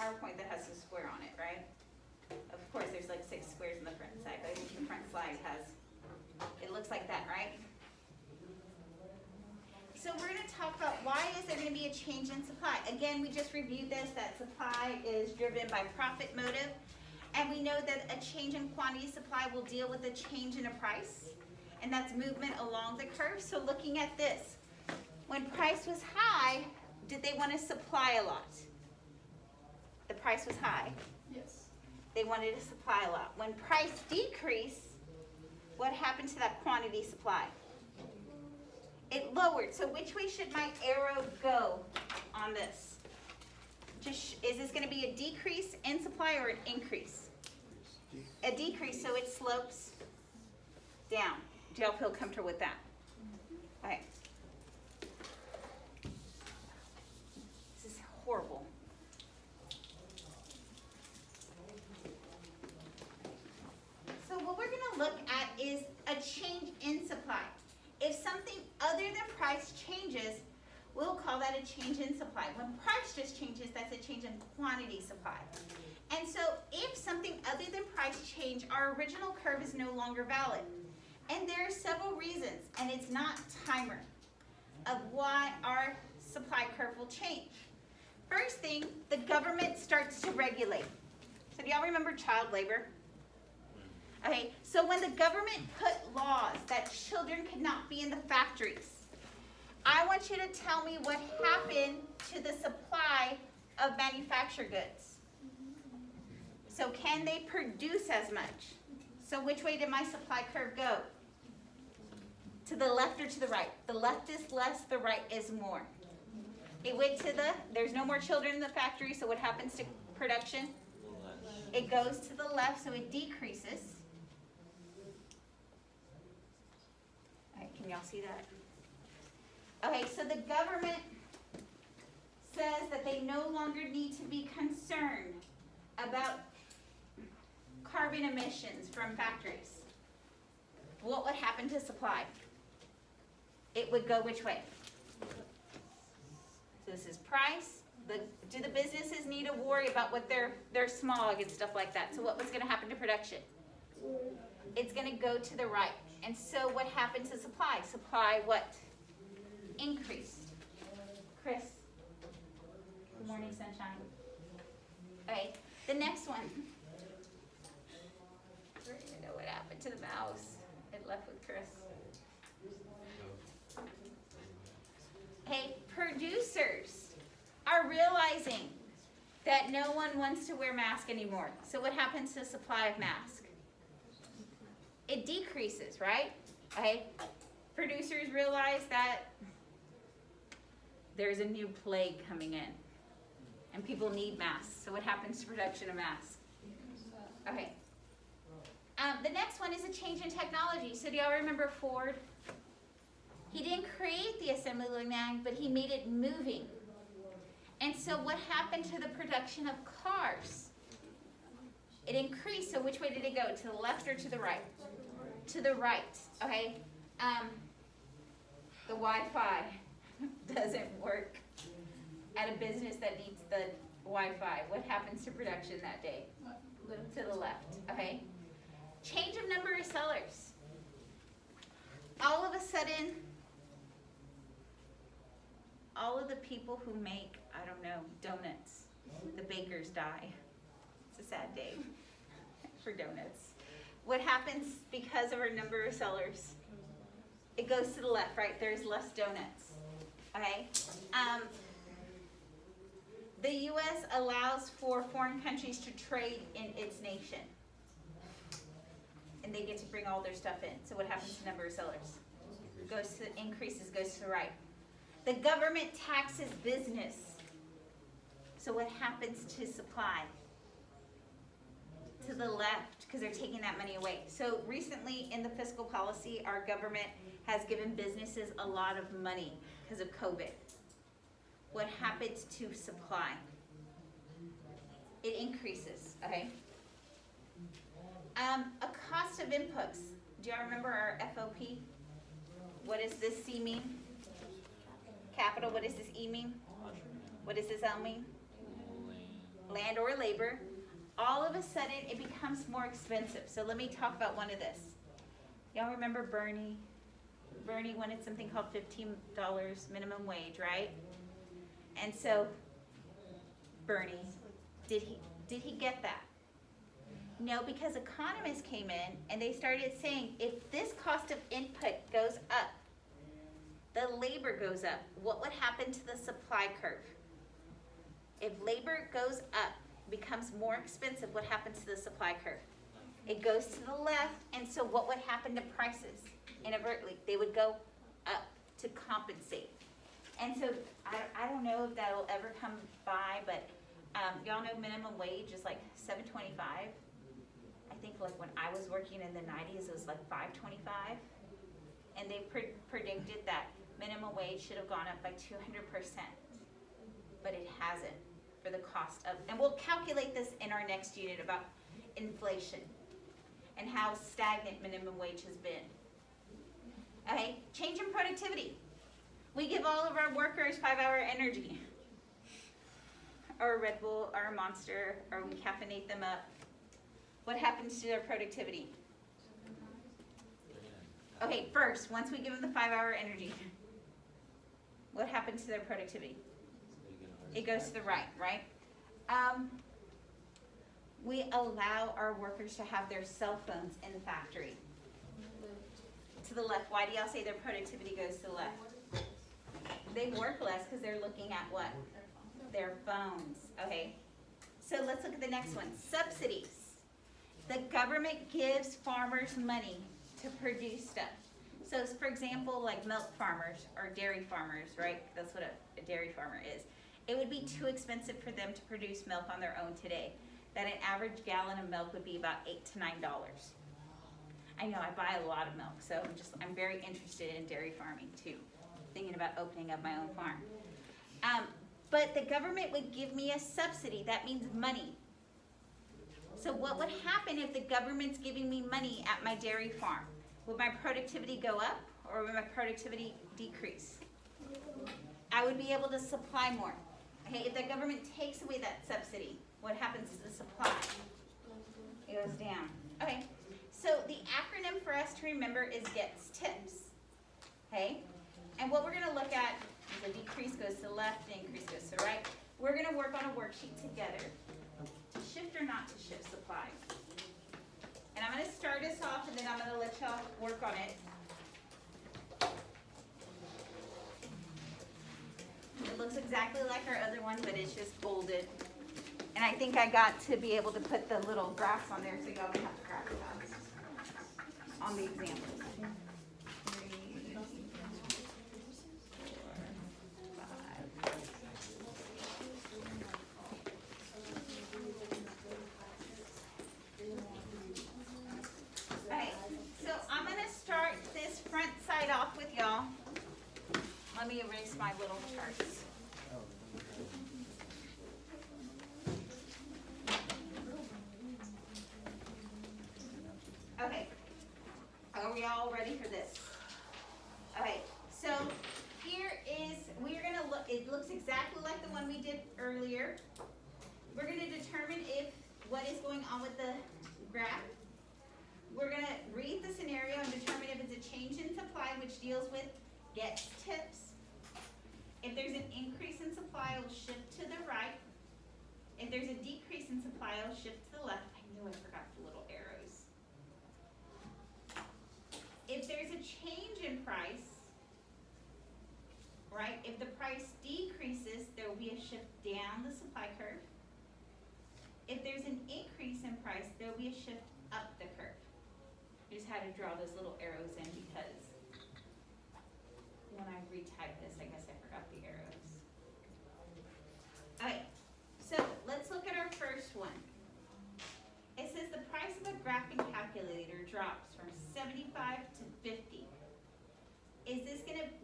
PowerPoint that has a square on it, right? Of course, there's like 6 squares in the front side, but I think the front slide has, it looks like that, right? So we're going to talk about why is there going to be a change in supply. Again, we just reviewed this, that supply is driven by profit motive. And we know that a change in quantity supply will deal with a change in a price. And that's movement along the curve. So looking at this, when price was high, did they want to supply a lot? The price was high. Yes. They wanted to supply a lot. When price decreased, what happened to that quantity supply? It lowered. So which way should my arrow go on this? Is this going to be a decrease in supply or an increase? A decrease, so it slopes down. Do y'all feel comfortable with that? Okay. This is horrible. So what we're going to look at is a change in supply. If something other than price changes, we'll call that a change in supply. When price just changes, that's a change in quantity supply. And so if something other than price change, our original curve is no longer valid. And there are several reasons, and it's not timer, of why our supply curve will change. First thing, the government starts to regulate. So do y'all remember child labor? Okay, so when the government put laws that children could not be in the factories, I want you to tell me what happened to the supply of manufactured goods. So can they produce as much? So which way did my supply curve go? To the left or to the right? The left is less, the right is more. It went to there's no more children in the factory, so what happens to production? It goes to the left, so it decreases. All right, can y'all see that? Okay, so the government says that they no longer need to be concerned about carbon emissions from factories. What would happen to supply? It would go which way? So this is price. Do the businesses need to worry about what their smog and stuff like that? So what was going to happen to production? It's going to go to the right. And so what happened to supply? Supply what? Increased. Chris? Good morning, sunshine. Okay, the next one. I don't even know what happened to the mouse. It left with Chris. Hey, producers are realizing that no one wants to wear masks anymore. So what happens to the supply of masks? It decreases, right? Okay. Producers realize that there's a new plague coming in and people need masks. So what happens to production of masks? Okay. The next one is a change in technology. So do y'all remember Ford? He didn't create the assembly line, but he made it moving. And so what happened to the production of cars? It increased. So which way did it go? To the left or to the right? To the right. Okay. The Wi-Fi doesn't work at a business that needs the Wi-Fi. What happens to production that day? To the left. Okay. Change of number of sellers. All of a sudden, all of the people who make, I don't know, donuts, the bakers die. It's a sad day for donuts. What happens because of our number of sellers? It goes to the left, right? There's less donuts. Okay? The U.S. allows for foreign countries to trade in its nation. And they get to bring all their stuff in. So what happens to the number of sellers? Increases, goes to the right. The government taxes business. So what happens to supply? To the left, because they're taking that money away. So recently in the fiscal policy, our government has given businesses a lot of money because of COVID. What happens to supply? It increases, okay? A cost of inputs. Do y'all remember our FOP? What does this C mean? Capital. What does this E mean? What does this L mean? land or labor, all of a sudden it becomes more expensive. So let me talk about one of this. Y'all remember Bernie? Bernie wanted something called $15 minimum wage, right? And so Bernie, did he get that? No, because economists came in and they started saying if this cost of input goes up, the labor goes up, what would happen to the supply curve? If labor goes up, becomes more expensive, what happens to the supply curve? It goes to the left, and so what would happen to prices? Inadvertently, they would go up to compensate. And so I don't know if that'll ever come by, but y'all know minimum wage is like $7.25. I think like when I was working in the 90s, it was like $5.25. And they predicted that minimum wage should have gone up by 200%, but it hasn't for the cost of, and we'll calculate this in our next unit about inflation and how stagnant minimum wage has been. Okay, change in productivity. We give all of our workers 5-hour energy, or a Red Bull, or a Monster, or we caffeinate them up. What happens to their productivity? Okay, first, once we give them the 5-hour energy, what happens to their productivity? It goes to the right, right? We allow our workers to have their cell phones in the factory. To the left. Why do y'all say their productivity goes to the left? They work less because they're looking at what? Their phones. Okay. So let's look at the next one. Subsidies. The government gives farmers money to produce stuff. So for example, like milk farmers or dairy farmers, right? That's what a dairy farmer is. It would be too expensive for them to produce milk on their own today. That an average gallon of milk would be about $8 to $9. I know I buy a lot of milk, so I'm very interested in dairy farming too. Thinking about opening up my own farm. But the government would give me a subsidy. That means money. So what would happen if the government's giving me money at my dairy farm? Would my productivity go up or would my productivity decrease? I would be able to supply more. Okay, if the government takes away that subsidy, what happens to the supply? It goes down. Okay, so the acronym for us to remember is GETS, TIPS. Okay, and what we're going to look at is the decrease goes to the left, the increase goes to the right. We're going to work on a worksheet together to shift or not to shift supply. And I'm going to start us off and then I'm going to let y'all work on it. It looks exactly like our other one, but it's just bolded. And I think I got to be able to put the little graphs on there so y'all don't have to graph it out on the examples. 3, 4, 5. Okay, so I'm going to start this front side off with y'all. Let me erase my little charts. Okay, are we all ready for this? Okay, so here is, we're going to look, it looks exactly like the one we did earlier. We're going to determine what is going on with the graph. We're going to read the scenario and determine if it's a change in supply, which deals with GETS, TIPS. If there's an increase in supply, it'll shift to the right. If there's a decrease in supply, it'll shift to the left. I knew I forgot the little arrows. If there's a change in price, right? If the price decreases, there will be a shift down the supply curve. If there's an increase in price, there will be a shift up the curve. I just had to draw those little arrows in because when I retyped this, I guess I forgot the arrows. Okay, so let's look at our first one. It says the price of a graphing calculator drops from 75 to 50.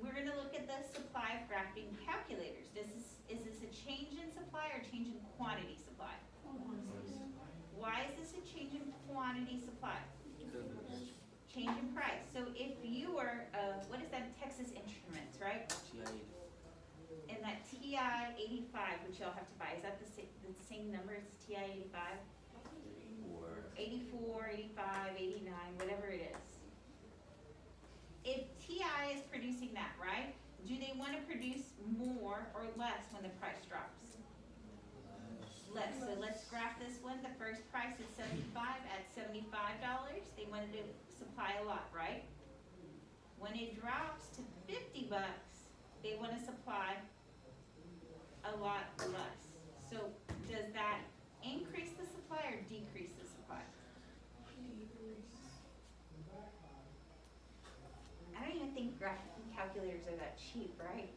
We're gonna look at the supply of graphing calculators. Is this a change in supply or change in quantity supply? Why is this a change in quantity supply? Change in price. So if you were, what is that, Texas Instruments, right? And that TI-85, which y'all have to buy, is that the same same number as TI 85? Or 84, 85, 89, whatever it is. If TI is producing that, right? Do they want to produce more or less when the price drops? Less. So let's graph this one. The first price is 75. At $75, they wanted to supply a lot, right? When it drops to 50 bucks, they want to supply a lot less. So does that increase the supply or decrease the supply? I don't even think graphing calculators are that cheap, right?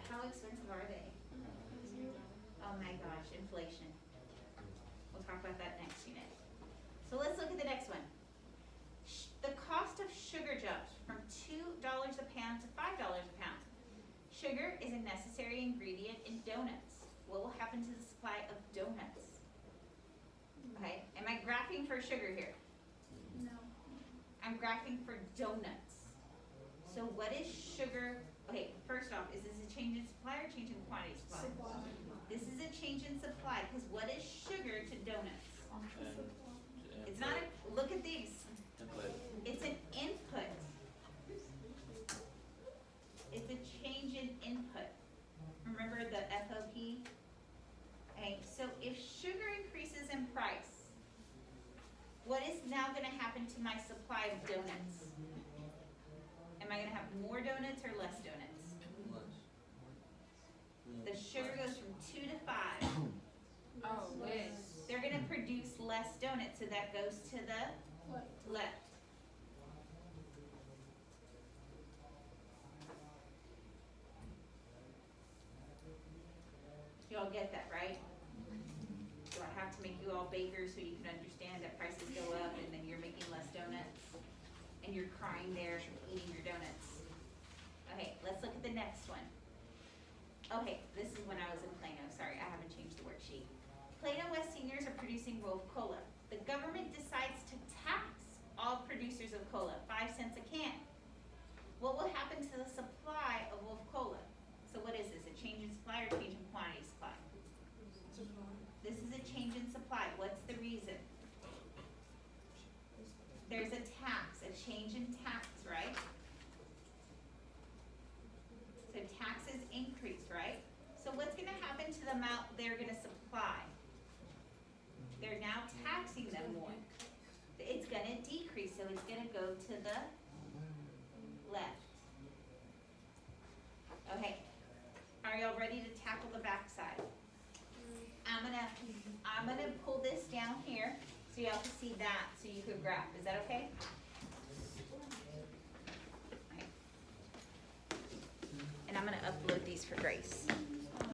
How expensive are they? Oh my gosh, inflation. We'll talk about that next unit. So let's look at the next one. The cost of sugar jumps from $2 a pound to $5 a pound. Sugar is a necessary ingredient in donuts. What will happen to the supply of donuts? Okay, am I graphing for sugar here? No. I'm graphing for donuts. So what is sugar? Okay, first off, is this a change in supply or change in quantity supply? Supply. This is a change in supply, because what is sugar to donuts? and It's not a, look at these. input. It's an input. It's a change in input. Remember the FOP? Okay, so if sugar increases in price, what is now gonna happen to my supply of donuts? Am I gonna have more donuts or less donuts? The sugar goes from 2 to 5. Oh, yes. They're gonna produce less donuts, so that goes to the What? left. Y'all get that, right? Do I have to make you all bakers so you can understand that prices go up and then you're making less donuts? And you're crying there eating your donuts? Okay, let's look at the next one. Okay, this is when I was in Plano. Sorry, I haven't changed the worksheet. Plano West seniors are producing Wolf Cola. The government decides to tax all producers of cola, 5 cents a can. What will happen to the supply of Wolf Cola? So what is this, a change in supply or change in quantity supply? This is a change in supply. What's the reason? There's a tax, a change in tax, right? So taxes increase, right? So what's gonna happen to the amount they're gonna supply? They're now taxing them more. It's gonna decrease, so it's gonna go to the left. Okay, are y'all ready to tackle the backside? I'm gonna pull this down here so y'all can see that, so you could graph. Is that okay? Okay. And I'm gonna upload these for Grace.